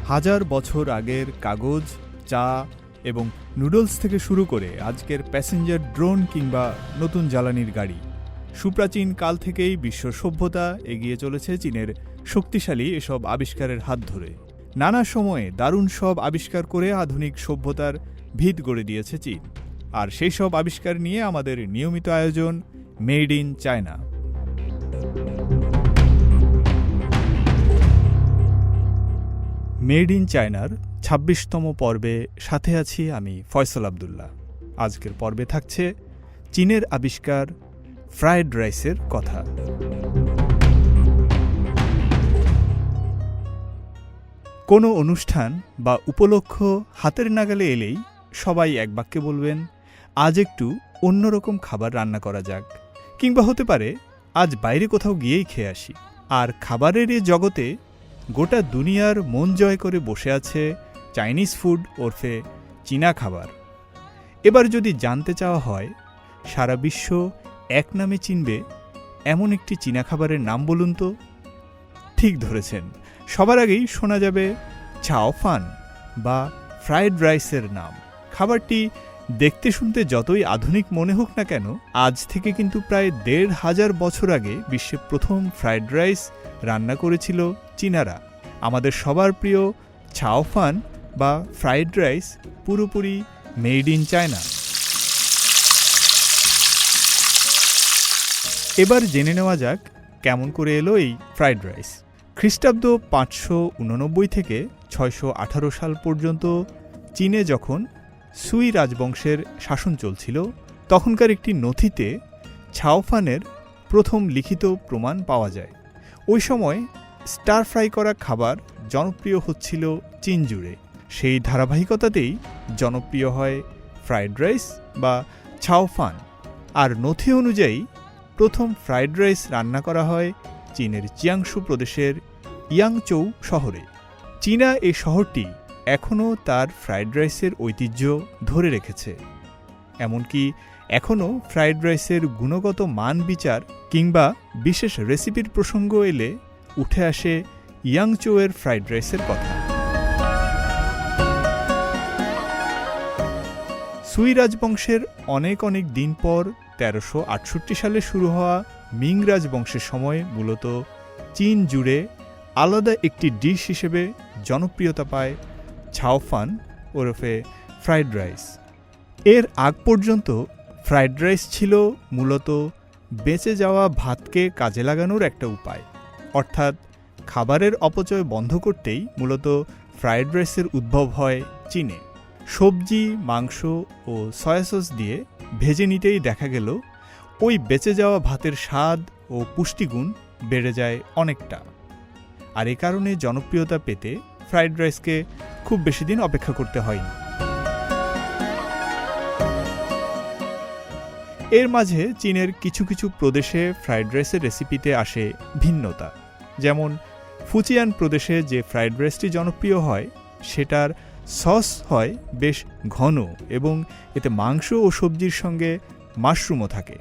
হাজার বছর আগের কাগজ, চা এবং নুডলস থেকে শুরু করে আজকের প্যাসেঞ্জার ড্রোন কিংবা নতুন জ্বালানির গাড়ি, সুপ্রাচীন কাল থেকেই বিশ্ব সভ্যতা এগিয়ে চলেছে চীনের শক্তিশালী এসব আবিষ্কারের হাত ধরে। নানা সময়ে দারুণ সব আবিষ্কার করে আধুনিক সভ্যতার ভিত গড়ে দিয়েছে চীন। আর সেই সব আবিষ্কার নিয়ে আমাদের নিয়মিত আয়োজন made in China. Made in চায়নার ২৬তম পর্বে সাথে আছি আমি ফয়সাল আবদুল্লাহ। আজকের পর্বে থাকছে চীনের আবিষ্কার ফ্রাইড রাইসের কথা। কোনো অনুষ্ঠান বা উপলক্ষ হাতের নাগালে এলেই সবাই এক বাক্যে বলবেন, আজ একটু অন্যরকম খাবার রান্না করা যাক, কিংবা হতে পারে আজ বাইরে কোথাও গিয়েই খেয়ে আসি। আর খাবারের এ জগতে গোটা দুনিয়ার মন জয় করে বসে আছে চাইনিজ ফুড ওরফে চীনা খাবার। এবার যদি জানতে চাওয়া হয় সারা বিশ্ব এক নামে চিনবে এমন একটি চীনা খাবারের নাম বলুন তো। ঠিক ধরেছেন, সবার আগেই শোনা যাবে চাওফান বা ফ্রাইড রাইসের নাম। খাবারটি দেখতে শুনতে যতই আধুনিক মনে হোক না কেন, আজ থেকে কিন্তু প্রায় ১৫০০ বছর আগে বিশ্বে প্রথম ফ্রাইড রাইস রান্না করেছিল চীনারা। আমাদের সবার প্রিয় চাওফান বা ফ্রাইড রাইস পুরোপুরি মেড ইন চায়না। এবার জেনে নেওয়া যাক কেমন করে এলো এই ফ্রাইড রাইস। খ্রিস্টাব্দ ৫৮৯ থেকে ৬১৮ সাল পর্যন্ত চীনে যখন সুই রাজবংশের শাসন চলছিল, তখনকার একটি নথিতে চাওফানের প্রথম লিখিত প্রমাণ পাওয়া যায়। ওই সময় স্টার ফ্রাই করা খাবার জনপ্রিয় হচ্ছিল চীন জুড়ে। সেই ধারাবাহিকতাতেই জনপ্রিয় হয় ফ্রাইড রাইস বা চাওফান। আর নথি অনুযায়ী প্রথম ফ্রাইড রাইস রান্না করা হয় চীনের চিয়াংশু প্রদেশের ইয়াংচৌ শহরে। চীনা এই শহরটি এখনও তার ফ্রাইড রাইসের ঐতিহ্য ধরে রেখেছে। এমনকি এখনও ফ্রাইড রাইসের গুণগত মান বিচার কিংবা বিশেষ রেসিপির প্রসঙ্গ এলে উঠে আসে ইয়াংচৌয়ের ফ্রাইড রাইসের কথা। সুই রাজবংশের অনেক দিন পর ১৩৬৮ সালে শুরু হওয়া মিং রাজবংশের সময় মূলত চীন জুড়ে আলাদা একটি ডিশ হিসেবে জনপ্রিয়তা পায় চাওফান ওরফে ফ্রাইড রাইস। এর আগ পর্যন্ত ফ্রাইড রাইস ছিল মূলত বেঁচে যাওয়া ভাতকে কাজে লাগানোর একটা উপায়। অর্থাৎ খাবারের অপচয় বন্ধ করতেই মূলত ফ্রাইড রাইসের উদ্ভব হয় চীনে। সবজি, মাংস ও সয়া সস দিয়ে ভেজে নিতেই দেখা গেল ওই বেঁচে যাওয়া ভাতের স্বাদ ও পুষ্টিগুণ বেড়ে যায় অনেকটা। আর এ কারণে জনপ্রিয়তা পেতে ফ্রাইড রাইসকে খুব বেশি দিন অপেক্ষা করতে হয়নি। এর মাঝে চীনের কিছু প্রদেশে ফ্রাইড রাইসের রেসিপিতে আসে ভিন্নতা। যেমন ফুজিয়ান প্রদেশে যে ফ্রাইড রাইসটি জনপ্রিয় হয় সেটার সস হয় বেশ ঘন এবং এতে মাংস ও সবজির সঙ্গে মাশরুমও থাকে।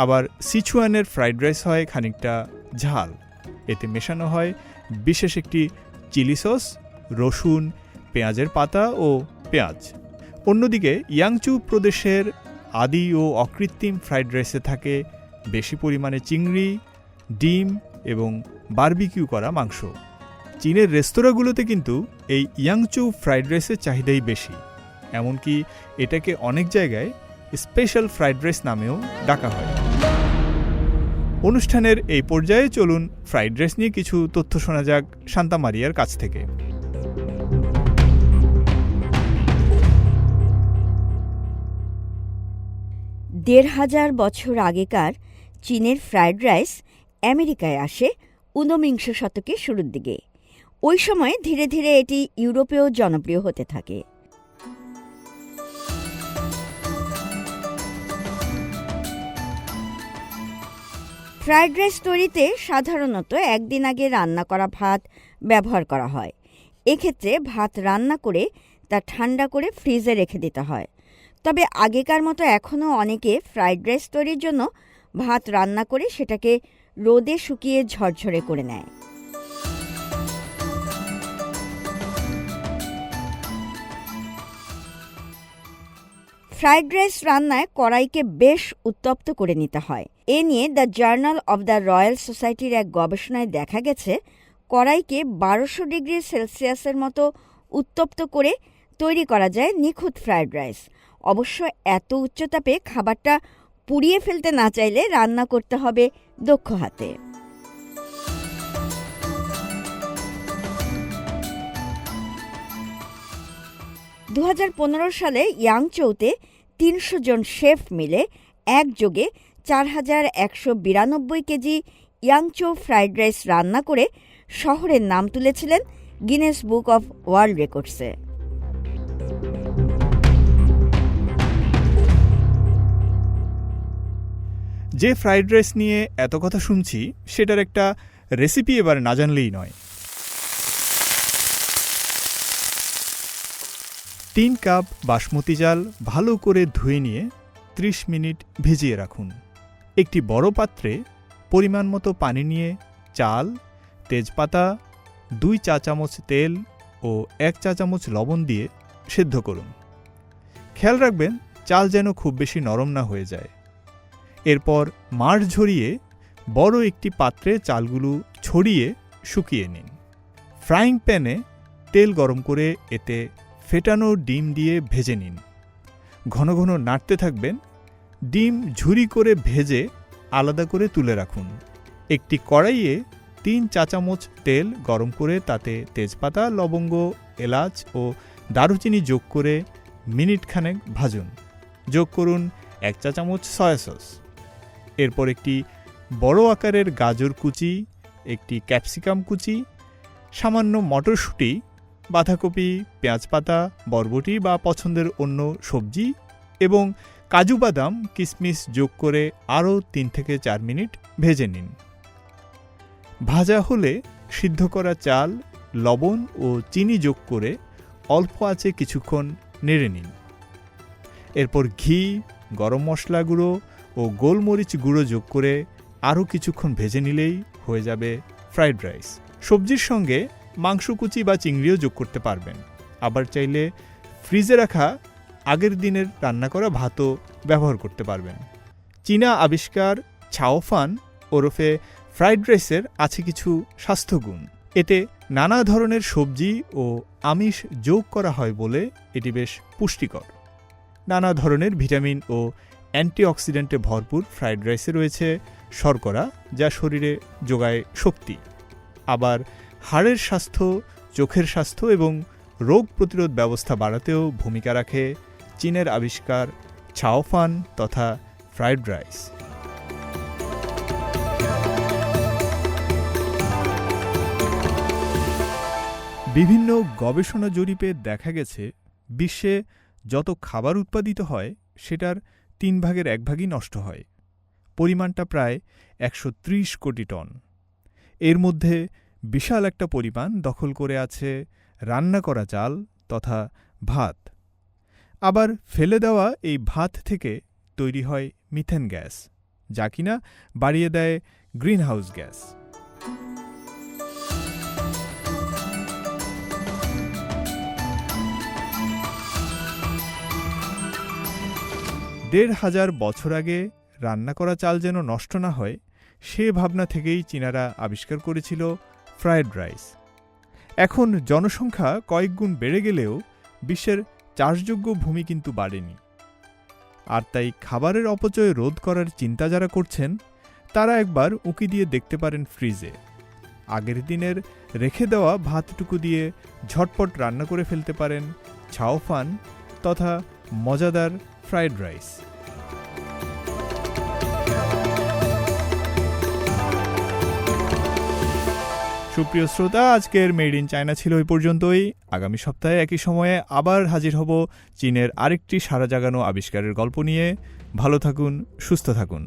আবার সিচুয়ানের ফ্রাইড রাইস হয় খানিকটা ঝাল, এতে মেশানো হয় বিশেষ একটি চিলি সস, রসুন, পেঁয়াজের পাতা ও পেঁয়াজ। অন্যদিকে ইয়াংচু প্রদেশের আদি ও অকৃত্রিম ফ্রাইড রাইসে থাকে বেশি পরিমাণে চিংড়ি, ডিম এবং বারবিকিউ করা মাংস। চীনের রেস্তোরাঁগুলোতে কিন্তু এই ইয়াংচু ফ্রাইড রাইসের চাহিদাই বেশি। এমনকি এটাকে অনেক জায়গায় স্পেশাল ফ্রাইড রাইস নামেও ডাকা হয়। অনুষ্ঠানের এই পর্যায়ে চলুন ফ্রাইড রাইস নিয়ে কিছু তথ্য শোনা যাক শান্তা মারিয়ার কাছ থেকে। ১৫০০ বছর আগেকার চীনের ফ্রাইড রাইস আমেরিকায় আসে ১৯ শতকের শুরুর দিকে। ওই সময় ধীরে ধীরে এটি ইউরোপেও জনপ্রিয় হতে থাকে। ফ্রাইড রাইস তৈরিতে সাধারণত একদিন আগে রান্না করা ভাত ব্যবহার করা হয়। এক্ষেত্রে ভাত রান্না করে তা ঠান্ডা করে ফ্রিজে রেখে দিতে হয়। তবে আগেকার মতো এখনও অনেকে ফ্রাইড রাইস তৈরির জন্য ভাত রান্না করে সেটাকে রোদে শুকিয়ে ঝরঝরে করে নেয়। ফ্রাইড রাইস রান্নায় কড়াইকে বেশ উত্তপ্ত করে নিতে হয়। এ নিয়ে the journal of the royal সোসাইটির এক গবেষণায় দেখা গেছে কড়াইকে 1200 ডিগ্রি সেলসিয়াসের মতো উত্তপ্ত করে তৈরি করা যায় নিখুঁত ফ্রাইড রাইস। অবশ্য এত উচ্চতাপে খাবারটা পুড়িয়ে ফেলতে না চাইলে রান্না করতে হবে দক্ষ হাতে। 2015 সালে ইয়াংচৌতে 300 জন শেফ মিলে একযোগে 4192 কেজি ইয়াংচৌ ফ্রাইড রাইস রান্না করে শহরের নাম তুলেছিলেন গিনেস বুক অফ ওয়ার্ল্ড রেকর্ডসে। যে ফ্রাইড রাইস নিয়ে এত কথা শুনছি সেটার একটা রেসিপি এবার না জানলেই নয়। 3 কাপ বাসমতি চাল ভালো করে ধুয়ে নিয়ে 30 মিনিট ভিজিয়ে রাখুন। একটি বড় পাত্রে পরিমাণ মতো পানি নিয়ে চাল, তেজপাতা, 2 চা চামচ তেল ও 1 চা চামচ লবণ দিয়ে সেদ্ধ করুন। খেয়াল রাখবেন চাল যেন খুব বেশি নরম না হয়ে যায়। এরপর মাড় ঝরিয়ে বড় একটি পাত্রে চালগুলো ছড়িয়ে শুকিয়ে নিন। ফ্রাইং প্যানে তেল গরম করে এতে ফেটানো ডিম দিয়ে ভেজে নিন। ঘন ঘন নাড়তে থাকবেন। ডিম ঝুরি করে ভেজে আলাদা করে তুলে রাখুন। একটি কড়াইয়ে 3 চা চামচ তেল গরম করে তাতে তেজপাতা, লবঙ্গ, এলাচ ও দারুচিনি যোগ করে মিনিট খানেক ভাজুন। যোগ করুন 1 চা চামচ সয়া সস। এরপর একটি বড় আকারের গাজর কুচি, একটি ক্যাপসিকাম কুচি, সামান্য মটরশুঁটি, বাঁধাকপি, পেঁয়াজ পাতা, বরবটি বা পছন্দের অন্য সবজি এবং কাজু বাদাম, কিশমিশ যোগ করে আরও 3 থেকে 4 মিনিট ভেজে নিন। ভাজা হলে সিদ্ধ করা চাল, লবণ ও চিনি যোগ করে অল্প আঁচে কিছুক্ষণ নেড়ে নিন। এরপর ঘি, গরম মশলা গুঁড়ো ও গোলমরিচ গুঁড়ো যোগ করে আরও কিছুক্ষণ ভেজে নিলেই হয়ে যাবে ফ্রাইড রাইস। সবজির সঙ্গে মাংস কুচি বা চিংড়িও যোগ করতে পারবেন। আবার চাইলে ফ্রিজে রাখা আগের দিনের রান্না করা ভাতও ব্যবহার করতে পারবেন। চীনা আবিষ্কার ছাওফান ওরফে ফ্রাইড রাইসের আছে কিছু স্বাস্থ্যগুণ। এতে নানা ধরনের সবজি ও আমিষ যোগ করা হয় বলে এটি বেশ পুষ্টিকর। নানা ধরনের ভিটামিন ও অ্যান্টিঅক্সিডেন্টে ভরপুর ফ্রাইড রাইসে রয়েছে শর্করা, যা শরীরে যোগায় শক্তি। আবার হাড়ের স্বাস্থ্য, চোখের স্বাস্থ্য এবং রোগ প্রতিরোধ ব্যবস্থা বাড়াতেও ভূমিকা রাখে চীনের আবিষ্কার ছাওফান তথা ফ্রাইড রাইস। বিভিন্ন গবেষণা জরিপে দেখা গেছে বিশ্বে যত খাবার উৎপাদিত হয় সেটার 3 ভাগের 1 ভাগই নষ্ট হয়। পরিমাণটা প্রায় 130 কোটি টন। এর মধ্যে বিশাল একটা পরিমাণ দখল করে আছে রান্না করা চাল তথা ভাত। আবার ফেলে দেওয়া এই ভাত থেকে তৈরি হয় মিথেন গ্যাস, যা কিনা বাড়িয়ে দেয় গ্রিনহাউস গ্যাস। দেড় হাজার বছর আগে রান্না করা চাল যেন নষ্ট না হয় সে ভাবনা থেকেই চীনারা আবিষ্কার করেছিল ফ্রাইড রাইস। এখন জনসংখ্যা কয়েক গুণ বেড়ে গেলেও বিশ্বের চাষযোগ্য ভূমি কিন্তু বাড়েনি। আর তাই খাবারের অপচয় রোধ করার চিন্তা যারা করছেন তারা একবার উঁকি দিয়ে দেখতে পারেন ফ্রিজে। আগের দিনের রেখে দেওয়া ভাতটুকু দিয়ে ঝটপট রান্না করে ফেলতে পারেন ছাওফান তথা মজাদার ফ্রাইড রাইস। সুপ্রিয় শ্রোতা, আজকের মেড ইন চায়না ছিল এই পর্যন্তই। আগামী সপ্তাহে একই সময়ে আবার হাজির হব চীনের আরেকটি সাড়া জাগানো আবিষ্কারের গল্প নিয়ে। ভালো থাকুন, সুস্থ থাকুন।